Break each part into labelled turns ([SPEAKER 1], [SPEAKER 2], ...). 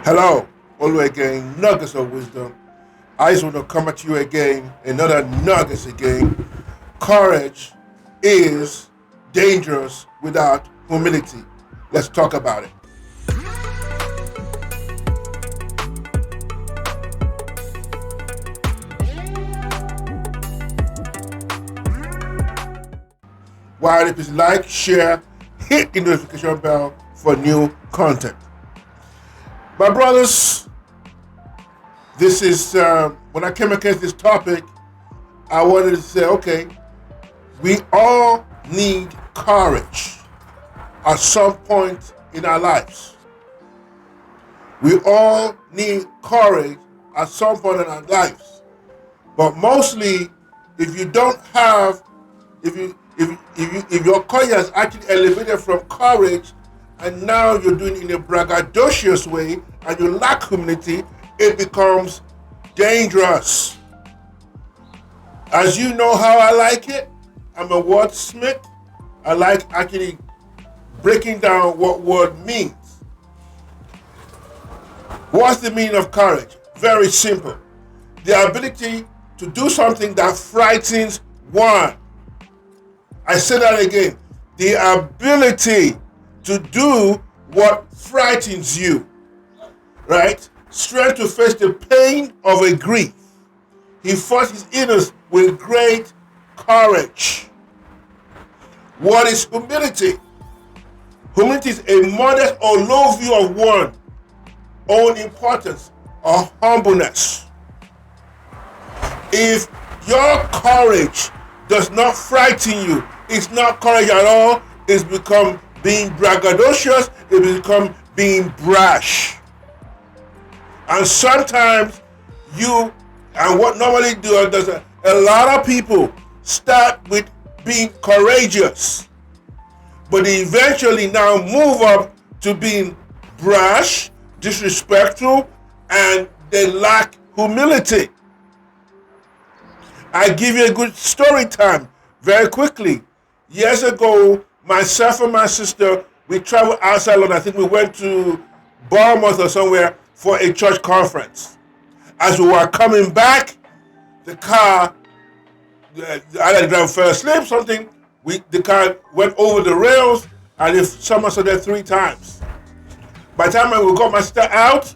[SPEAKER 1] Hello, Olu again, nuggets of wisdom. I just want to come at you again, another nuggets again. Courage is dangerous without humility. Let's talk about it. While if it's like, share, hit the notification bell for new content. My brothers, this is, when I came across this topic, I wanted to say, okay, we all need courage at some point in our lives. We all need courage at some point in our lives. But mostly, if you don't have, if your courage has actually elevated from courage, and now you're doing it in a braggadocious way, and you lack humility, it becomes dangerous. As you know how I like it, I'm a wordsmith. I like actually breaking down what word means. What's the meaning of courage? Very simple. The ability to do something that frightens one. I say that again. The ability to do what frightens you, right? Strength to face the pain of a grief. He fought his enemies with great courage. What is humility? Humility is a modest or low view of one's own importance or humbleness. If your courage does not frighten you, it's not courage at all, it's become being braggadocious, it become being brash. And sometimes what normally does a lot of people start with being courageous, but they eventually now move up to being brash, disrespectful, and they lack humility. I give you a good story time very quickly. Years ago, myself and my sister, we traveled outside London. I think we went to Bournemouth or somewhere for a church conference. As we were coming back, the car, either the driver fell asleep, something, the car went over the rails, and if someone saw that 3 times. By the time we got my sister out,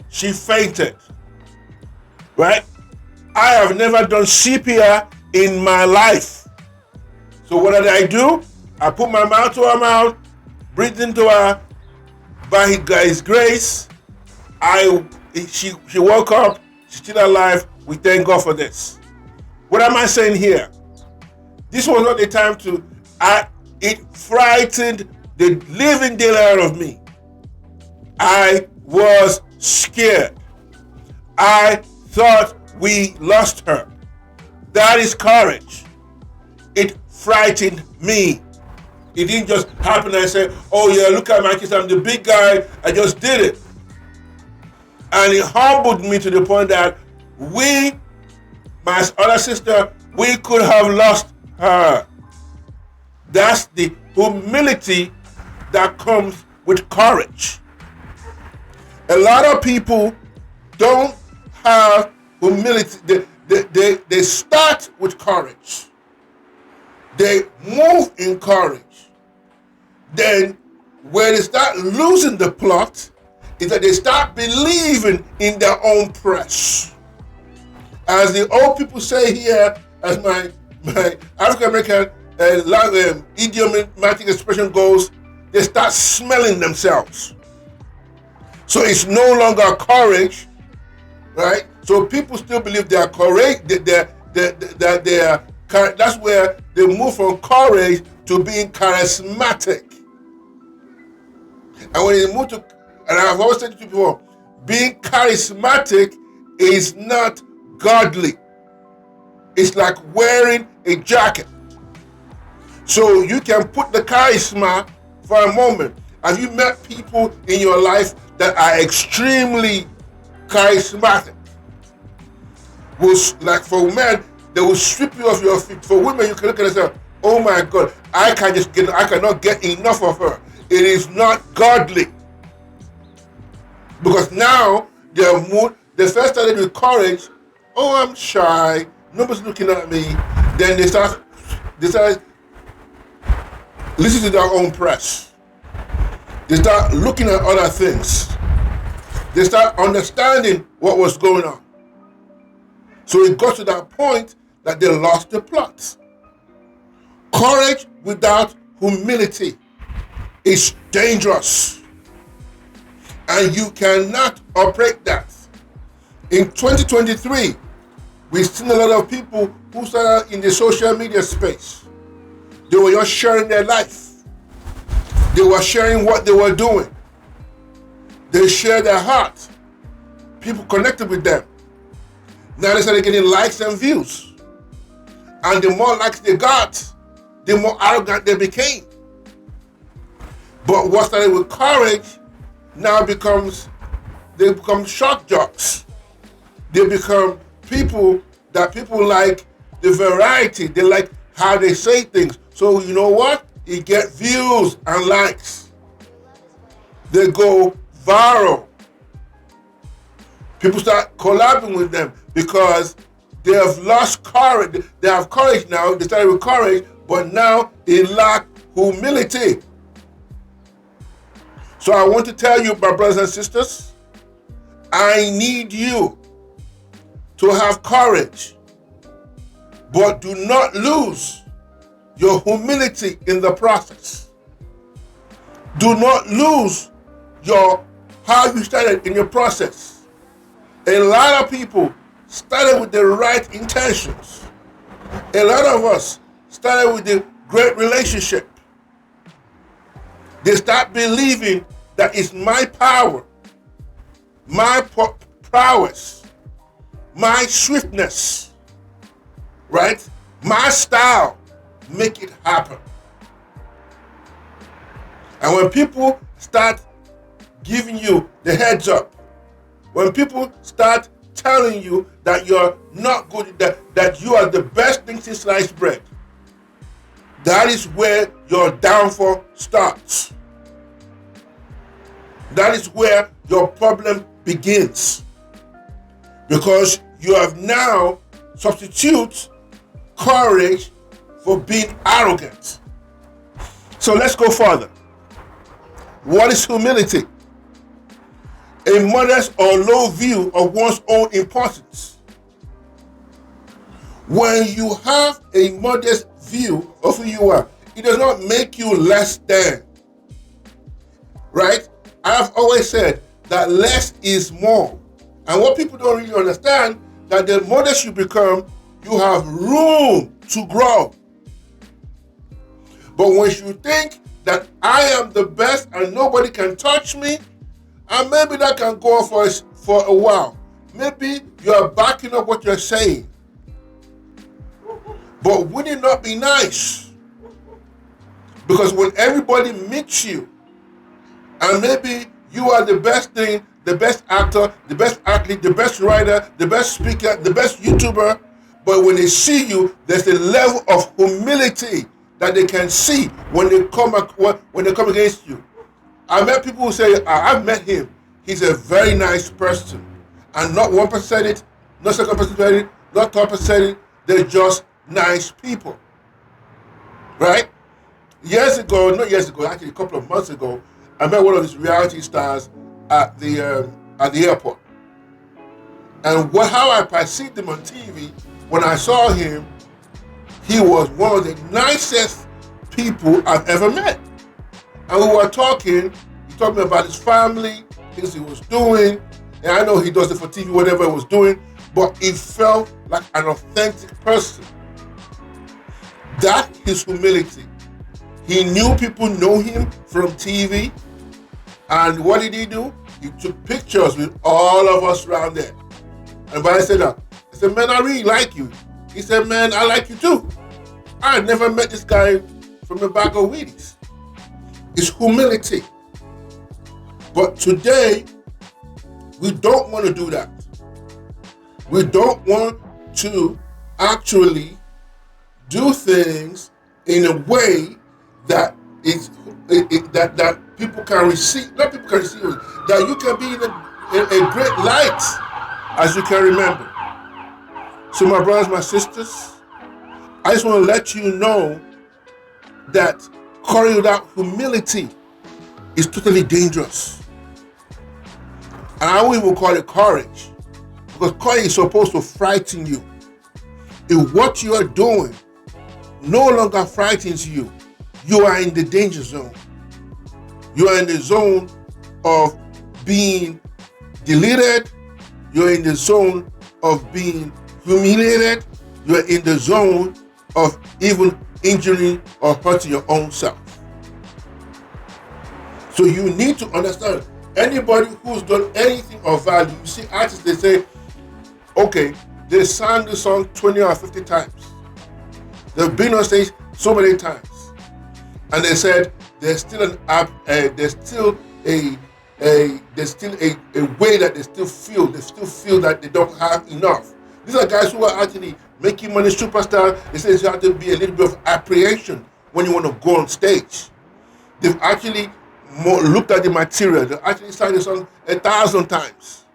[SPEAKER 1] she fainted. Right? I have never done CPR in my life. So what did I do? I put my mouth to her mouth, breathed into her. By His grace, she woke up. She's still alive. We thank God for this. What am I saying here? This was not the time to. It frightened the living daylight out of me. I was scared. I thought we lost her. That is courage. It frightened me. It didn't just happen and I said, oh yeah, look at my kids, I'm the big guy, I just did it. And it humbled me to the point that my other sister, we could have lost her. That's the humility that comes with courage. A lot of people don't have humility. They start with courage. They move in courage. Then when they start losing the plot, is that they start believing in their own press. As the old people say here, as my African American idiomatic expression goes, they start smelling themselves. So it's no longer courage, right? So people still believe they are correct, that they are. That's where they move from courage to being charismatic. And when they move to, and I've always said to you before, being charismatic is not godly. It's like wearing a jacket. So you can put the charisma for a moment. Have you met people in your life that are extremely charismatic? Like for men, they will strip you off your feet. For women, you can look at it and say, oh my God, I cannot get enough of her. It is not godly. Because now they first started with courage. Oh, I'm shy. Nobody's looking at me. Then they start listening to their own press. They start looking at other things. They start understanding what was going on. So it got to that point that they lost the plot. Courage without humility is dangerous. And you cannot operate that. In 2023, we've seen a lot of people who started in the social media space. They were just sharing their life. They were sharing what they were doing. They shared their heart. People connected with them. Now they started getting likes and views. And the more likes they got, the more arrogant they became. But what started with courage now they become shock jocks. They become people that people like the variety. They like how they say things. So you know what? You get views and likes. They go viral. People start collabing with them because they have lost courage. They have courage now. They started with courage, but now they lack humility. So I want to tell you, my brothers and sisters, I need you to have courage, but do not lose your humility in the process. Do not lose how you started in your process. A lot of people started with the right intentions. A lot of us started with the great relationship. They start believing that it's my power, my prowess, my swiftness, right? My style, make it happen. And when people start giving you the heads up, when people start telling you that you're not good, that you are the best thing since sliced bread, that is where your downfall starts. That is where your problem begins. Because you have now substituted courage for being arrogant. So let's go further. What is humility? A modest or low view of one's own importance. When you have a modest view of who you are, it does not make you less than. Right? I've always said that less is more. And what people don't really understand, that the modest you become, you have room to grow. But when you think that I am the best and nobody can touch me, and maybe that can go on for a while. Maybe you are backing up what you're saying. But would it not be nice? Because when everybody meets you, and maybe you are the best thing, the best actor, the best athlete, the best writer, the best speaker, the best YouTuber, but when they see you, there's a level of humility that they can see when they come against you. I met people who say, I've met him. He's a very nice person. And not 1% it, not 2% it, not 10% it. They're just nice people. Right? Actually a couple of months ago, I met one of these reality stars at the airport. And how I perceived him on TV, when I saw him, he was one of the nicest people I've ever met. And we were talking, he told me about his family, things he was doing, and I know he does it for TV, whatever he was doing, but it felt like an authentic person. That is humility. He knew people know him from TV, and what did he do? He took pictures with all of us around there. And when I said, man, I really like you. He said, man, I like you too. I had never met this guy from the bag of Wheaties. It's humility. But today, we don't want to do that. We don't want to actually do things in a way that people can receive, not people can receive it, that you can be in a great light, as you can remember. So my brothers, my sisters, I just want to let you know that courage without humility is totally dangerous. And I won't even call it courage, because courage is supposed to frighten you. If what you are doing no longer frightens you, you are in the danger zone. You are in the zone of being deleted. You're in the zone of being humiliated. You're in the zone of even injuring or hurting your own self. So you need to understand, anybody who's done anything of value, you see artists, they say, okay, they sang the song 20 or 50 times. They've been on stage so many times. And they said there's still a way that they still feel that they don't have enough. These are guys who are actually making money, superstars. They say you have to be a little bit of apprehension when you want to go on stage. They've actually looked at the material. They've actually sang the song 1,000 times.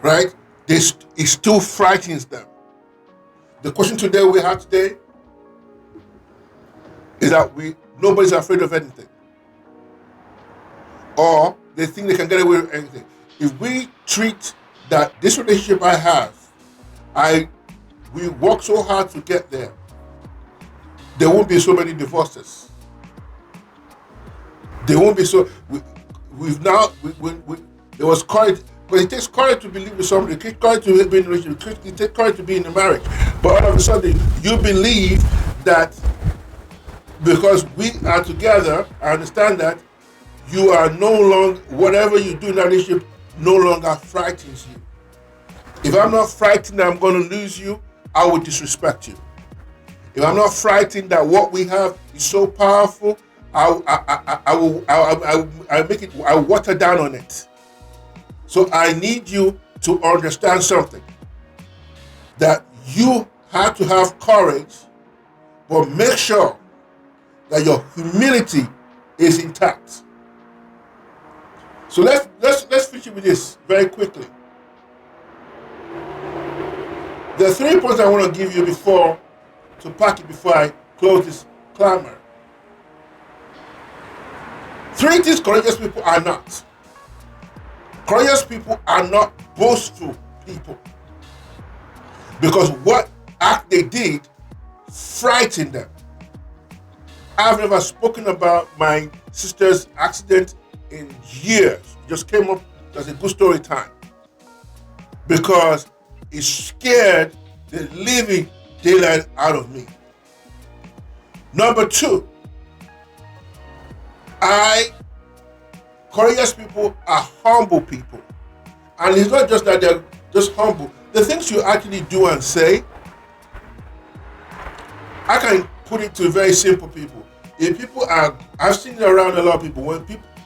[SPEAKER 1] Right? It still frightens them. The question today we have today is that nobody's afraid of anything. Or they think they can get away with anything. If we treat that this relationship I have, we work so hard to get there, there won't be so many divorces. There won't be so. There was courage, but it takes courage to believe in somebody. It takes courage to be in a relationship. It takes courage to be in a marriage. But all of a sudden, you believe that because we are together, I understand that you are no longer, whatever you do in that relationship no longer frightens you. If I'm not frightened that I'm going to lose you, I will disrespect you. If I'm not frightened that what we have is so powerful, I will water down on it. So I need you to understand something, that you have to have courage, but make sure that your humility is intact. So let's finish with this very quickly. There are 3 points I want to give you before I close this clamor. 3 things courageous people are not. Courageous people are not boastful people, because what act they did frightened them. I've never spoken about my sister's accident in years. It just came up as a good story time, because it scared the living daylight out of me. Number 2, courageous people are humble people. And it's not just that they're just humble. The things you actually do and say, I can put it to very simple people. If people I've seen it around a lot of people.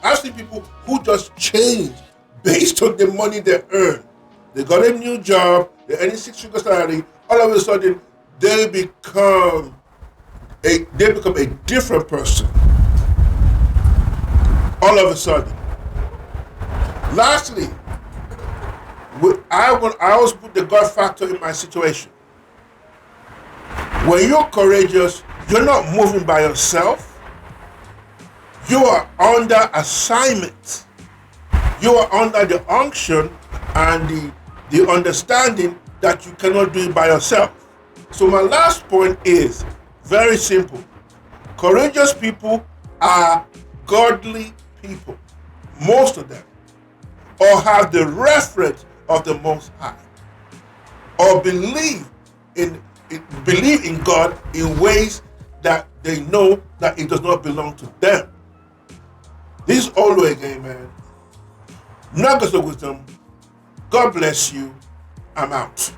[SPEAKER 1] I've seen people who just change based on the money they earn. They got a new job, they're earning 6-figure salary, all of a sudden they become a different person. All of a sudden. Lastly, I always put the God factor in my situation. When you're courageous, you're not moving by yourself. You are under assignment. You are under the unction and the understanding that you cannot do it by yourself. So my last point is very simple. Courageous people are godly people, most of them, or have the reference of the Most High, or believe in God in ways that they know that it does not belong to them. This is all the way again, man. Nuggets of wisdom. God bless you. I'm out.